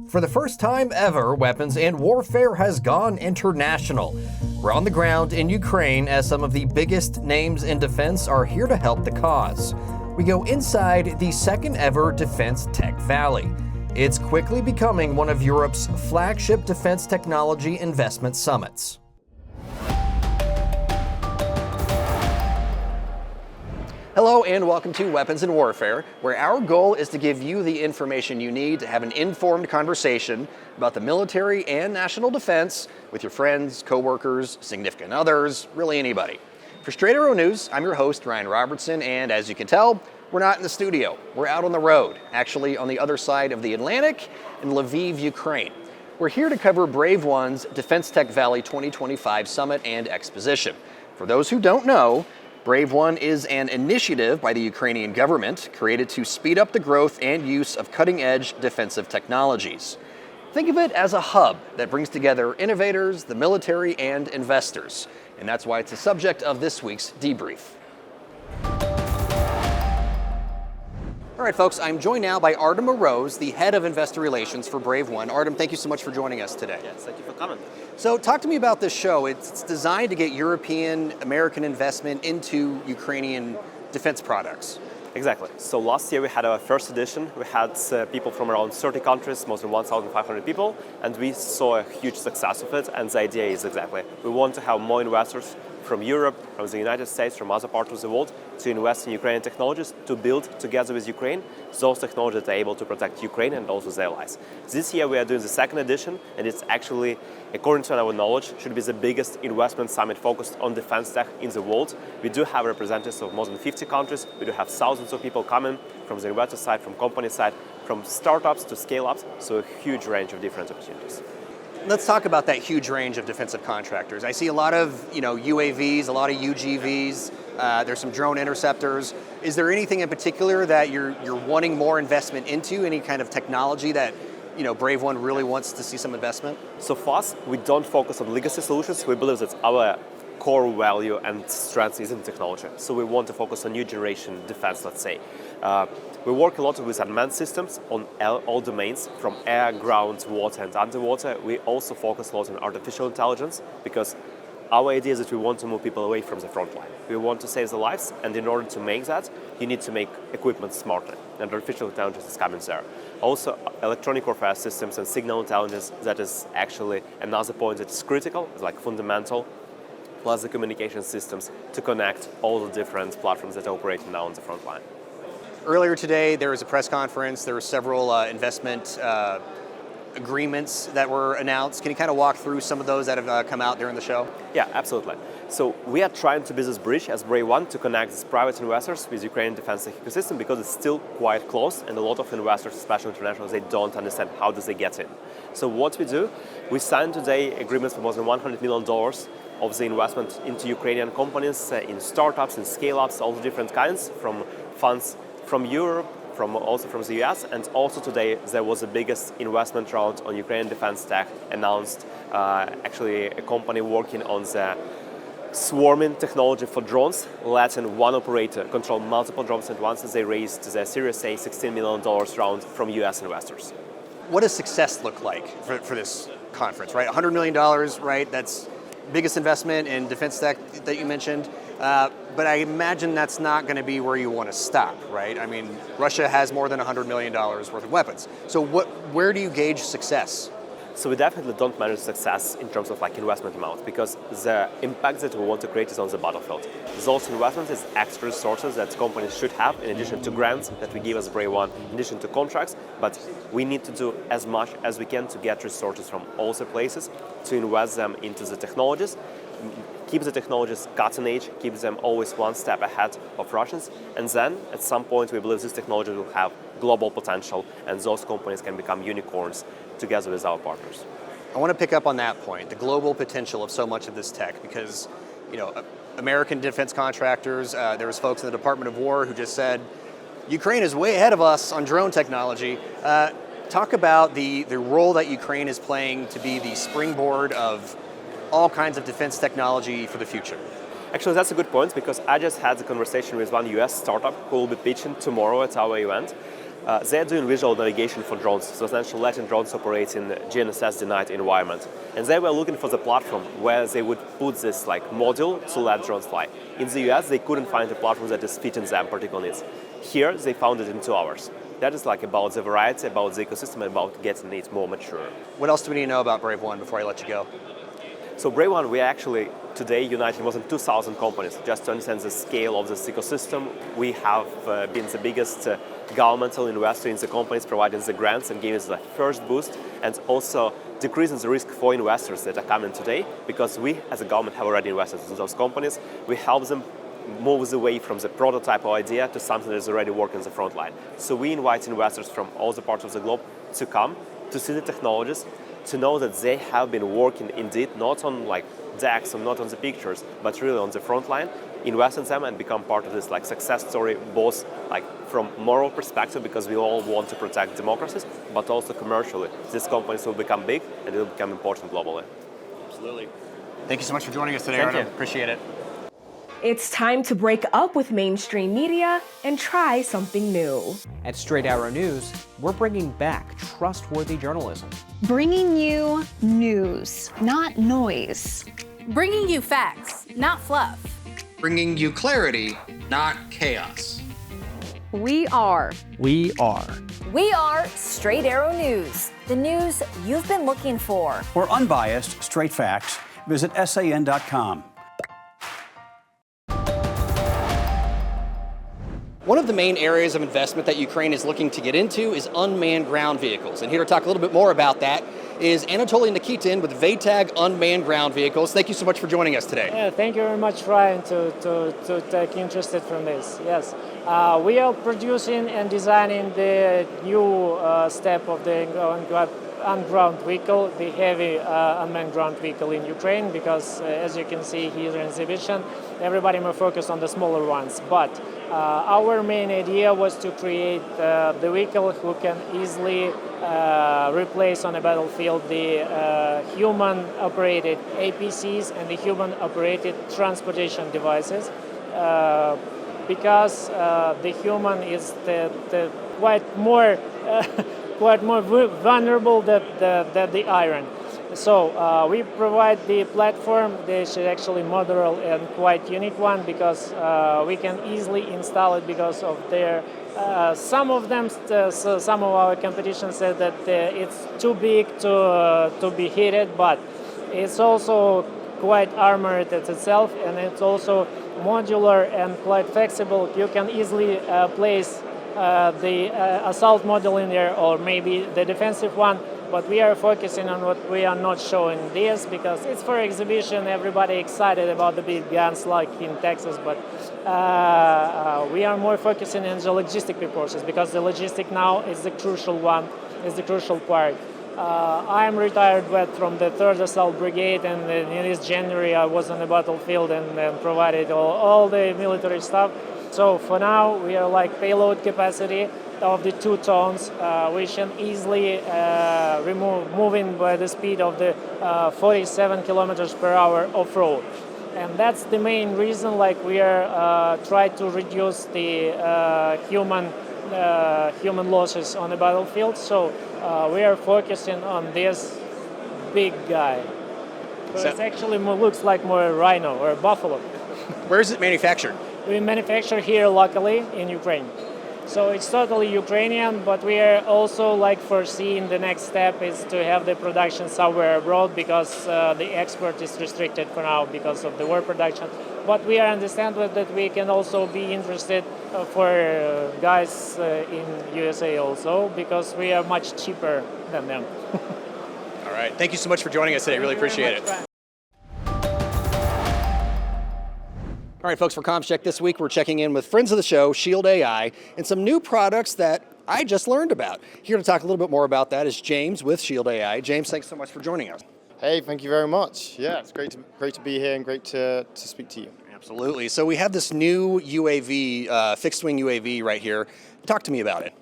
For the first time ever, Weapons and Warfare has gone international. We're on the ground in Ukraine as some of the biggest names in defense are here to help the cause. We go inside the second ever Defense Tech Valley. It's quickly becoming one of Europe's flagship defense technology investment summits. Hello and welcome to Weapons and Warfare, where our goal is to give you the information you need to have an informed conversation about the military and national defense with your friends, coworkers, significant others, really anybody. For Straight Arrow News, I'm your host, Ryan Robertson, and as you can tell, we're not in the studio. We're out on the road, actually on the other side of the Atlantic in Lviv, Ukraine. We're here to cover Brave One's Defense Tech Valley 2025 Summit and Exposition. For those who don't know, Brave One is an initiative by the Ukrainian government created to speed up the growth and use of cutting-edge defensive technologies. Think of it as a hub that brings together innovators, the military, and investors. And that's why it's the subject of this week's debrief. All right, folks, I'm joined now by Artem Rose, the head of investor relations for Brave One. Artem, thank you so much for joining us today. Yes, thank you for coming. So talk to me about this show. It's designed to get European, American investment into Ukrainian defense products. Exactly. So last year we had our first edition. We had people from around 30 countries, more than 1,500 people, and we saw a huge success of it. And the idea is exactly, we want to have more investors from Europe, from the United States, from other parts of the world to invest in Ukrainian technologies, to build together with Ukraine those technologies that are able to protect Ukraine and also their allies. This year we are doing the second edition, and it's actually, according to our knowledge, should be the biggest investment summit focused on defense tech in the world. We do have representatives of more than 50 countries. We do have thousands of people coming from the investor side, from company side, from startups to scale-ups, so a huge range of different opportunities. Let's talk about that huge range of defensive contractors. I see a lot of UAVs, a lot of UGVs. There's some drone interceptors. Is there anything in particular that you're wanting more investment into? Any kind of technology that Brave One really wants to see some investment? So for us, we don't focus on legacy solutions. We believe that our core value and strength is in technology. So we want to focus on new generation defense, let's say. We work a lot with unmanned systems on all domains, from air, ground, water, and underwater. We also focus a lot on artificial intelligence because our idea is that we want to move people away from the front line. We want to save their lives, and in order to make that, you need to make equipment smarter, and artificial intelligence is coming there. Also, electronic warfare systems and signal intelligence, that is actually another point that is critical, like fundamental, plus the communication systems to connect all the different platforms that are operating now on the front line. Earlier today, there was a press conference. There were several investment agreements that were announced. Can you kind of walk through some of those that have come out during the show? Yeah, absolutely. So we are trying to be this bridge as Brave One to connect these private investors with Ukrainian defense ecosystem because it's still quite close, and a lot of investors, especially international, they don't understand how does they get in. So what we do, we signed today agreements for more than $100 million of the investment into Ukrainian companies, in startups, in scale-ups, all the different kinds, from funds from Europe, also from the US, and also today there was the biggest investment round on Ukrainian defense tech announced, actually a company working on the swarming technology for drones, letting one operator control multiple drones at once. As they raised the Series A $16 million round from US investors. What does success look like for this conference, right? $100 million, right? That's biggest investment in defense tech that you mentioned. But I imagine that's not going to be where you want to stop, right? I mean, Russia has more than $100 million worth of weapons. So where do you gauge success? So we definitely don't measure success in terms of investment amount, because the impact that we want to create is on the battlefield. Those investments is extra resources that companies should have in addition to grants that we give as Brave One, in addition to contracts, but we need to do as much as we can to get resources from all the places, to invest them into the technologies, keep the technologies cutting edge, keep them always one step ahead of Russians, and then at some point we believe this technology will have global potential and those companies can become unicorns together with our partners. I want to pick up on that point, the global potential of so much of this tech, because American defense contractors, there was folks in the Department of War who just said, Ukraine is way ahead of us on drone technology. Talk about the role that Ukraine is playing to be the springboard of all kinds of defense technology for the future. Actually, that's a good point, because I just had a conversation with one US startup who will be pitching tomorrow at our event. They're doing visual navigation for drones, so essentially letting drones operate in GNSS-denied environment. And they were looking for the platform where they would put this module to let drones fly. In the US, they couldn't find a platform that is fitting them particular needs. Here, they found it in 2 hours. That is about the variety, about the ecosystem, and about getting it more mature. What else do we need to know about Brave One before I let you go? So Brave One, we are actually today uniting more than 2,000 companies. Just to understand the scale of this ecosystem, we have been the biggest governmental investor in the companies, providing the grants and giving us the first boost, and also decreasing the risk for investors that are coming today, because we as a government have already invested in those companies. We help them move away from the prototype or idea to something that is already working in the front line. So we invite investors from all the parts of the globe to come, to see the technologies, to know that they have been working indeed, not on decks or not on the pictures, but really on the front line, invest in them and become part of this success story, both from moral perspective, because we all want to protect democracies, but also commercially. These companies will become big and will become important globally. Absolutely. Thank you so much for joining us today, Thank Artem. you. Appreciate it. It's time to break up with mainstream media and try something new. At Straight Arrow News, we're bringing back trustworthy journalism. Bringing you news, not noise. Bringing you facts, not fluff. Bringing you clarity, not chaos. We are We are. We are Straight Arrow News, the news you've been looking for. For unbiased, straight facts, visit san.com. One of the main areas of investment that Ukraine is looking to get into is unmanned ground vehicles. And here to talk a little bit more about that is Anatoly Nikitin with VTAG Unmanned Ground Vehicles. Thank you so much for joining us today. Yeah, thank you very much, Ryan, to take interested from this. Yes, we are producing and designing the new step of the unground vehicle, the heavy unmanned ground vehicle in Ukraine, because as you can see here in the exhibition, everybody more focused on the smaller ones. But our main idea was to create the vehicle who can easily replace on a battlefield the human-operated APCs and the human-operated transportation devices, because the human is the quite more vulnerable than the iron. So we provide the platform. This is actually modular and quite unique one, because we can easily install it because of their. Some of them, some of our competition said that it's too big to be heated, but it's also quite armored itself, and it's also modular and quite flexible. You can easily place the assault module in there, or maybe the defensive one. But we are focusing on what we are not showing this, because it's for exhibition. Everybody excited about the big guns like in Texas, but we are more focusing on the logistic purposes, because the logistic now is the crucial one, is the crucial part. I am retired vet from the 3rd Assault Brigade, and in this January I was on the battlefield and provided all the military stuff. So for now we are payload capacity of the 2 tons, we can easily moving by the speed of the 47 kilometers per hour off-road. And that's the main reason we are trying to reduce the human losses on the battlefield. So we are focusing on this big guy. So it actually looks like more a rhino or a buffalo. Where is it manufactured? We manufacture here locally in Ukraine. So it's totally Ukrainian, but we are also foreseeing the next step is to have the production somewhere abroad, because the export is restricted for now because of the war production. But we understand that we can also be interested for guys in USA also, because we are much cheaper than them. All right. Thank you so much for joining us today. Really appreciate it. All right, folks, for CommsCheck this week, we're checking in with friends of the show, Shield AI, and some new products that I just learned about. Here to talk a little bit more about that is James with Shield AI. James, thanks so much for joining us. Hey, thank you very much. Yeah, it's great to be here and great to speak to you. Absolutely. So we have this new UAV, fixed-wing UAV right here. Talk to me about it.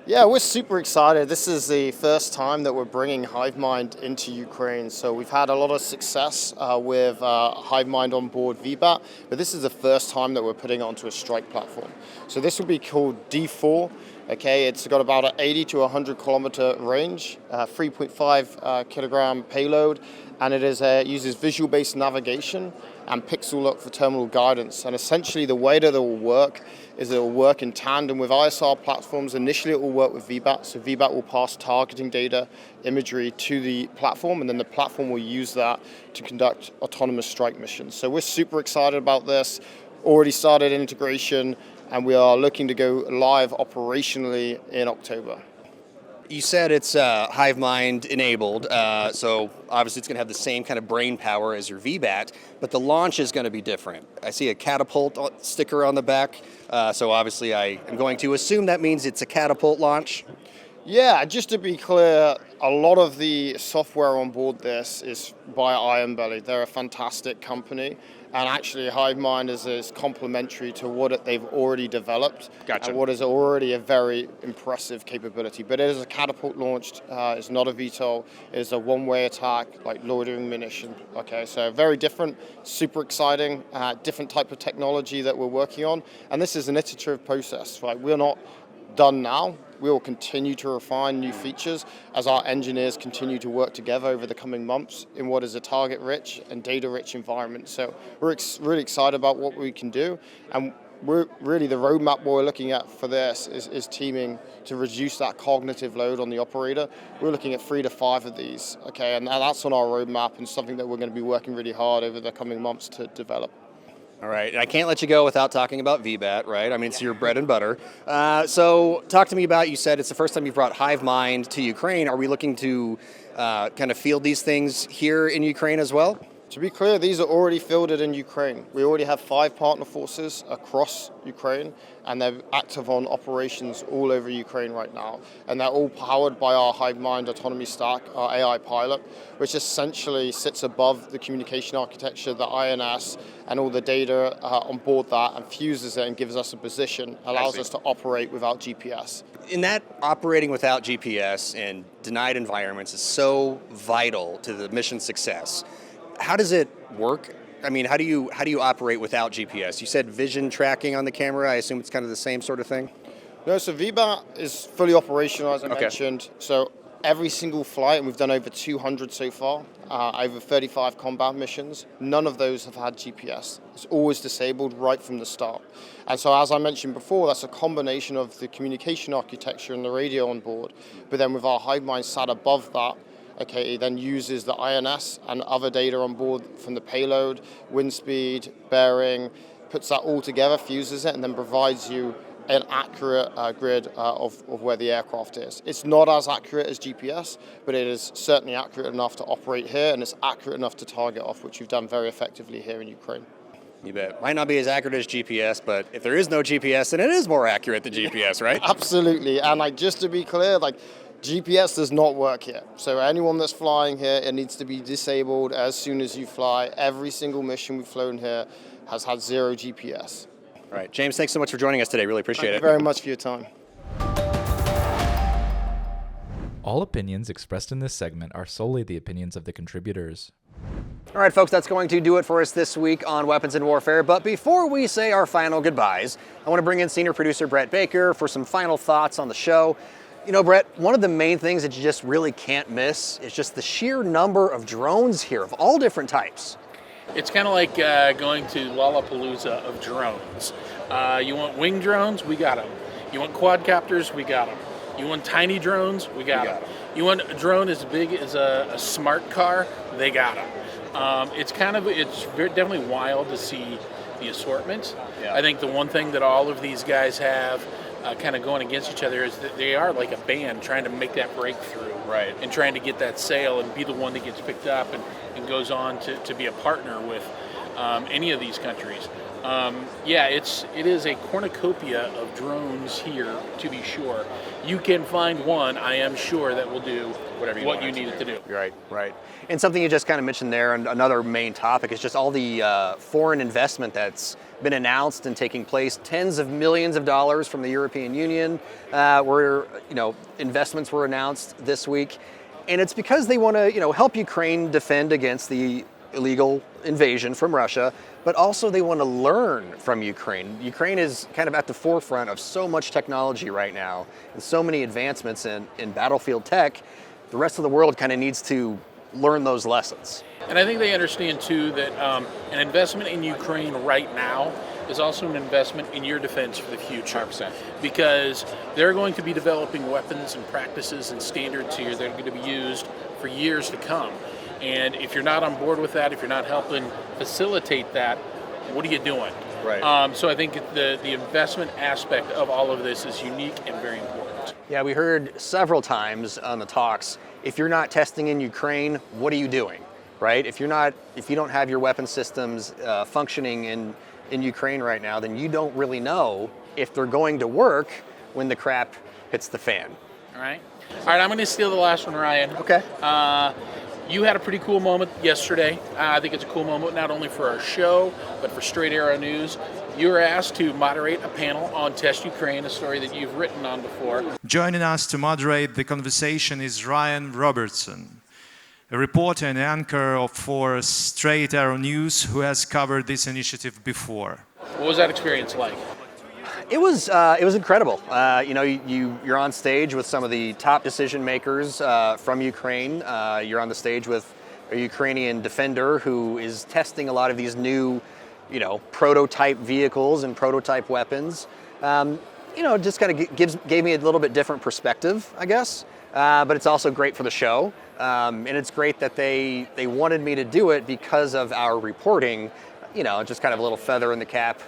Yeah, we're super excited. This is the first time that we're bringing HiveMind into Ukraine. So we've had a lot of success with HiveMind on board VBAT, but this is the first time that we're putting it onto a strike platform. So this will be called D4, Okay, it's got about an 80 to 100 kilometer range, 3.5 kilogram payload, and it uses visual-based navigation and pixel look for terminal guidance. And essentially the way that it will work is it will work in tandem with ISR platforms. Initially it will work with VBAT, so VBAT will pass targeting data, imagery to the platform, and then the platform will use that to conduct autonomous strike missions. So we're super excited about this, already started integration, and we are looking to go live operationally in October. You said it's HiveMind enabled, so obviously it's going to have the same kind of brain power as your VBAT, but the launch is going to be different. I see a catapult sticker on the back, so obviously I am going to assume that means it's a catapult launch. Yeah, just to be clear, a lot of the software on board this is by Iron Belly. They're a fantastic company, and actually HiveMind is complementary to what they've already developed. Gotcha. And what is already a very impressive capability. But it is a catapult launched, it's not a VTOL, it's a one-way attack, like loitering munition. Okay, so very different, super exciting, different type of technology that we're working on, and this is an iterative process, right? We're not done now. We will continue to refine new features as our engineers continue to work together over the coming months in what is a target-rich and data-rich environment. So we're really excited about what we can do, and we're really the roadmap we're looking at for this is teaming to reduce that cognitive load on the operator. We're looking at 3 to 5 of these, okay, and that's on our roadmap and something that we're going to be working really hard over the coming months to develop. All right, I can't let you go without talking about VBAT, right? I mean, it's your bread and butter. So talk to me about, you said it's the first time you've brought HiveMind to Ukraine. Are we looking to kind of field these things here in Ukraine as well? To be clear, these are already fielded in Ukraine. We already have 5 partner forces across Ukraine, and they're active on operations all over Ukraine right now. And they're all powered by our HiveMind autonomy stack, our AI pilot, which essentially sits above the communication architecture, the INS, and all the data on board that, and fuses it and gives us a position, allows us to operate without GPS. In that operating without GPS in denied environments is so vital to the mission success. How does it work? I mean, how do you operate without GPS? You said vision tracking on the camera. I assume it's kind of the same sort of thing? No, so VBAT is fully operational, as I mentioned. So every single flight, and we've done over 200 so far, over 35 combat missions, none of those have had GPS. It's always disabled right from the start. And so as I mentioned before, that's a combination of the communication architecture and the radio on board, but then with our HiveMind sat above that, okay, it then uses the INS and other data on board from the payload, wind speed, bearing, puts that all together, fuses it, and then provides you an accurate grid of where the aircraft is. It's not as accurate as GPS, but it is certainly accurate enough to operate here, and it's accurate enough to target off, which we've done very effectively here in Ukraine. You bet. Might not be as accurate as GPS, but if there is no GPS, then it is more accurate than GPS, right? Absolutely, and just to be clear, GPS does not work here. So anyone that's flying here, it needs to be disabled as soon as you fly. Every single mission we've flown here has had 0 GPS. All right, James, thanks so much for joining us today. Really appreciate it. Thank you very much for your time. All opinions expressed in this segment are solely the opinions of the contributors. All right, folks, that's going to do it for us this week on Weapons and Warfare. But before we say our final goodbyes, I want to bring in senior producer Brett Baker for some final thoughts on the show. You know, Brett, one of the main things that you just really can't miss is just the sheer number of drones here of all different types. It's kind of like going to Lollapalooza of drones. You want wing drones? We got them. You want quadcopters? We got them. You want tiny drones? We got them. You want a drone as big as a smart car? They got them. It's definitely wild to see the assortment. Yeah. I think the one thing that all of these guys have kind of going against each other is that they are like a band trying to make that breakthrough, right? And trying to get that sale and be the one that gets picked up and goes on to be a partner with any of these countries. It is a cornucopia of drones here, to be sure. You can find one, I am sure, that will do whatever you need it to do. Right. And something you just kind of mentioned there, and another main topic, is just all the foreign investment that's been announced and taking place. Tens of millions of dollars from the European Union, where investments were announced this week, and it's because they want to help Ukraine defend against the illegal invasion from Russia, but also they want to learn from Ukraine. Ukraine is kind of at the forefront of so much technology right now and so many advancements in battlefield tech. The rest of the world kind of needs to learn those lessons. And I think they understand too that an investment in Ukraine right now is also an investment in your defense for the future. 100%. Because they're going to be developing weapons and practices and standards here that are going to be used for years to come. And if you're not on board with that, if you're not helping facilitate that, what are you doing? Right. So I think the investment aspect of all of this is unique and very important. Yeah, we heard several times on the talks, if you're not testing in Ukraine, what are you doing? Right? If you don't have your weapon systems functioning in Ukraine right now, then you don't really know if they're going to work when the crap hits the fan. All right, I'm going to steal the last one, Ryan. Okay. You had a pretty cool moment yesterday. I think it's a cool moment not only for our show, but for Straight Arrow News. You were asked to moderate a panel on Test Ukraine, a story that you've written on before. Joining us to moderate the conversation is Ryan Robertson, a reporter and anchor for Straight Arrow News who has covered this initiative before. What was that experience like? It was incredible. You're on stage with some of the top decision makers from Ukraine. You're on the stage with a Ukrainian defender who is testing a lot of these new, prototype vehicles and prototype weapons. Just kind of gave me a little bit different perspective, I guess. But it's also great for the show. And it's great that they wanted me to do it because of our reporting, just kind of a little feather in the cap.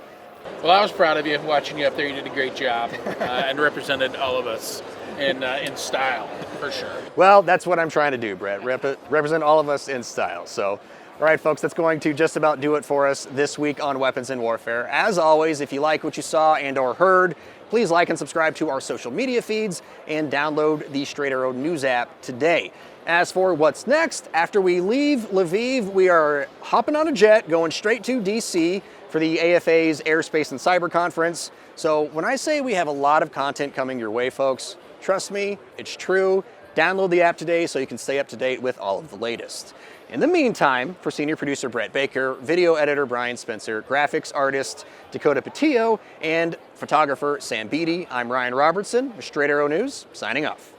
Well, I was proud of you watching you up there. You did a great job and represented all of us in style, for sure. Well, that's what I'm trying to do, Brett. Represent all of us in style. So, all right, folks, that's going to just about do it for us this week on Weapons in Warfare. As always, if you like what you saw and or heard, please like and subscribe to our social media feeds and download the Straight Arrow News app today. As for what's next, after we leave Lviv, we are hopping on a jet going straight to DC for the AFA's Airspace and Cyber Conference. So when I say we have a lot of content coming your way, folks, trust me, it's true. Download the app today so you can stay up to date with all of the latest. In the meantime, for senior producer Brett Baker, video editor Brian Spencer, graphics artist Dakota Patillo, and photographer Sam Beatty, I'm Ryan Robertson with Straight Arrow News, signing off.